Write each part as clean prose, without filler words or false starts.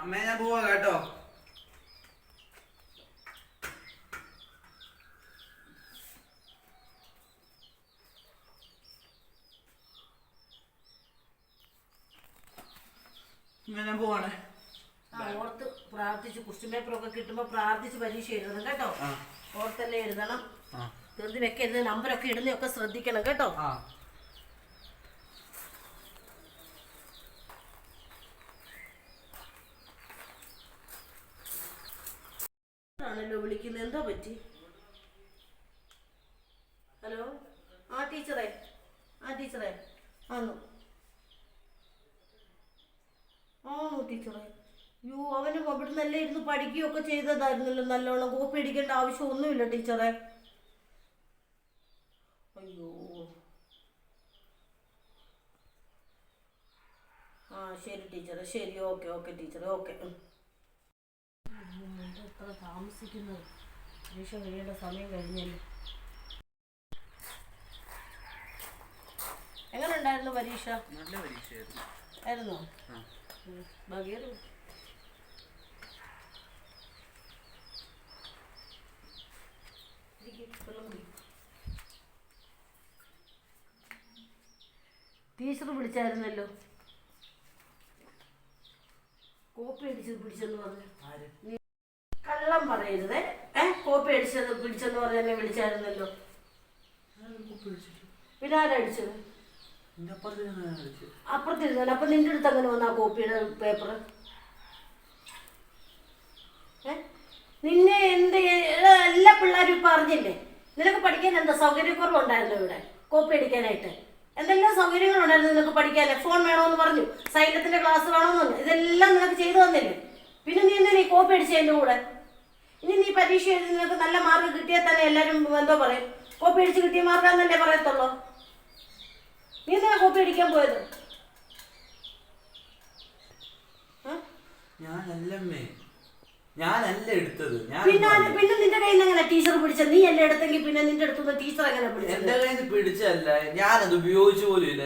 അമ്മേ ഞാൻ പോവാ കേട്ടോ. ഞാൻ പോവാണ്. ഓർത്ത് പ്രാർത്ഥിച്ച് ക്വസ്റ്റ്യൻ പേപ്പറൊക്കെ കിട്ടുമ്പോ പ്രാർത്ഥിച്ച് പരീക്ഷ എഴുതണം കേട്ടോ. ഓർത്തല്ലേ എഴുതണം, വെറുതെ വെക്കരുത്. നമ്പറൊക്കെ ഇടുന്നൊക്കെ ശ്രദ്ധിക്കണം കേട്ടോ. ആണല്ലോ വിളിക്കുന്നത്, എന്തോ പറ്റി? ഹലോ, ടീച്ചറേ ആണോ? ടീച്ചറേ, അവന് അവിടെ നല്ല ഇരുന്ന് പഠിക്കുകയൊക്കെ ചെയ്തതായിരുന്നല്ലോ, നല്ലോണം കോപ്പി അടിക്കേണ്ട ആവശ്യമൊന്നുമില്ല ടീച്ചറെ. അയ്യോ, ശരി ടീച്ചറെ, ശരി, ഓക്കെ ടീച്ചറെ, ഓക്കെ. എത്ര താമസിക്കുന്നത്, പരീക്ഷ കഴിയേണ്ട സമയം കഴിഞ്ഞല്ലോ. എങ്ങനെ ഉണ്ടായിരുന്നു പരീക്ഷ? നല്ല പരീക്ഷയായിരുന്നു. ആയിരുന്നോ? ഭാഗ്യം. ടീച്ചർ വിളിച്ചായിരുന്നല്ലോ, കോപ്പി അടിച്ചത് പിടിച്ചെന്ന് പറഞ്ഞു. കള്ളം പറയരുത്. കോപ്പി അടിച്ചത് പിടിച്ചെന്ന് പറഞ്ഞ് എന്നെ വിളിച്ചായിരുന്നല്ലോ. പിന്നെ ആരടിച്ചത്? അപ്പുറത്തിരുന്നല്ലോ. അപ്പൊ നിന്റെ അടുത്ത് അങ്ങനെ വന്നാ കോപ്പിയുടെ പേപ്പർ? നിന്നെ എന്ത് എല്ലാ പിള്ളേരും ഇപ്പൊ അറിഞ്ഞില്ലേ? നിനക്ക് പഠിക്കാൻ എന്താ സൗകര്യക്കുറവുണ്ടായിരുന്നു ഇവിടെ കോപ്പി അടിക്കാനായിട്ട്? എന്തെല്ലാം സൗകര്യങ്ങളുണ്ടായിരുന്നു നിനക്ക് പഠിക്കാന്? ഫോൺ വേണമെന്ന് പറഞ്ഞു, സൈലത്തിന്റെ ക്ലാസ് വേണമെന്ന് പറഞ്ഞു, ഇതെല്ലാം നിനക്ക് ചെയ്തു തന്നില്ലേ? പിന്നെ നീ എന്തിനാ കോപ്പി അടിച്ചതിന്റെ കൂടെ? ഇനി നീ പരീക്ഷ എഴുതി നിനക്ക് നല്ല മാർക്ക് കിട്ടിയാൽ തന്നെ എല്ലാരും എന്തോ പറയും, കോപ്പി അടിച്ച് കിട്ടിയ മാർക്കാന്നല്ലേ പറയത്തുള്ളൂ. നീ എന്തിനാ കോപ്പി അടിക്കാൻ പോയത്? ഞാനല്ല എടുത്തത്. പിന്നെ നിന്റെ കയ്യിൽ നിന്ന് എങ്ങനെ ടീച്ചർ പിടിച്ച? നീ അല്ലേ എടുത്തെങ്കിൽ പിന്നെ നിന്റെ അടുത്തുനിന്ന് ടീച്ചർ എങ്ങനെ പിടിച്ചത്? എന്റെ കയ്യിൽ നിന്ന് പിടിച്ചല്ല, ഞാനത് ഉപയോഗിച്ചു പോലും ഇല്ല.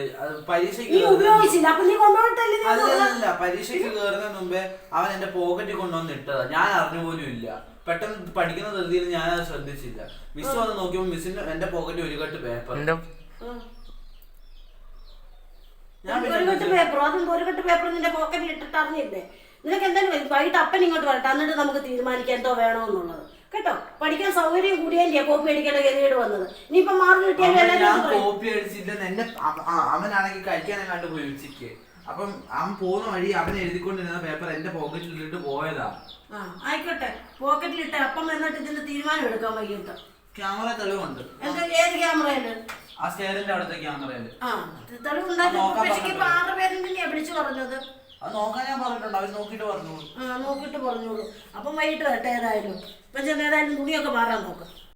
പരീക്ഷയ്ക്ക് ഉപയോഗിച്ചില്ല, അപ്പൊ നീ കൊണ്ടുപോയിട്ടല്ലേ? അല്ല, പരീക്ഷയ്ക്ക് കയറുന്നതിന് മുമ്പേ അവൻ എന്റെ പോക്കറ്റിൽ കൊണ്ടുവന്ന് ഇട്ടതാ. ഞാൻ അറിഞ്ഞു പോലും ഇല്ല. പെട്ടെന്ന് പഠിക്കുന്ന ധൃതിയിൽ ഞാനത് ശ്രദ്ധിച്ചില്ല. മിസ് വന്ന് നോക്കിയപ്പോ മിസ്സിന്റെ എന്റെ പോക്കറ്റിൽ ഒരു കെട്ട് പേപ്പർ. ഒരു കെട്ട് പേപ്പർ നിന്റെ പോക്കറ്റിൽ ഇട്ടിട്ട് അറിഞ്ഞില്ലേ? നിനക്ക് എന്തായാലും വൈകിട്ട് അപ്പൻ ഇങ്ങോട്ട് വരട്ടെ, എന്നിട്ട് നമുക്ക് തീരുമാനിക്കാം എന്തോ വേണമെന്നുള്ളത് കേട്ടോ. പഠിക്കാൻ സൗകര്യം കൂടിയാ കോപ്പി അടിക്കേണ്ട ഗതികേട് വന്നത്. ഇനിയിപ്പൊ മാർക്ക് കിട്ടിയാലും കോപ്പി അടിച്ചില്ല. അവനാണെങ്കിൽ കഴിക്കാനെങ്ങാണ്ട് പോയി ഉച്ചയ്ക്ക്. അപ്പം അവൻ പോകുന്ന വഴി അവൻ എഴുതിക്കൊണ്ടിരുന്ന പേപ്പർ എന്റെ പോക്കറ്റിൽ ഇട്ടിട്ട് പോയതാ. ആയിക്കോട്ടെ, പോക്കറ്റിലിട്ട് അപ്പം എന്നിട്ട് ഇതിന്റെ തീരുമാനം എടുക്കാൻ വൈകിട്ട്. ക്യാമറ തെളിവുണ്ട്. ഏത് ക്യാമറയില്? ആ സ്റ്റേറിന്റെ അവിടുത്തെ ക്യാമറയില് തെളിവുണ്ടായിരുന്നു. 6 പേരെന്തിനാ വിളിച്ചു പറഞ്ഞത്? അത് നോക്കാൻ ഞാൻ പറഞ്ഞിട്ടുണ്ട്. അവർ നോക്കിട്ട് പറഞ്ഞോളൂ. നോക്കിട്ട് പറഞ്ഞോളൂ. അപ്പം വൈകിട്ട് വരട്ടെ. ഏതായാലും ഇപ്പം ചെന്ന് ഏതായാലും തുണിയൊക്കെ മാറാൻ നോക്കാം.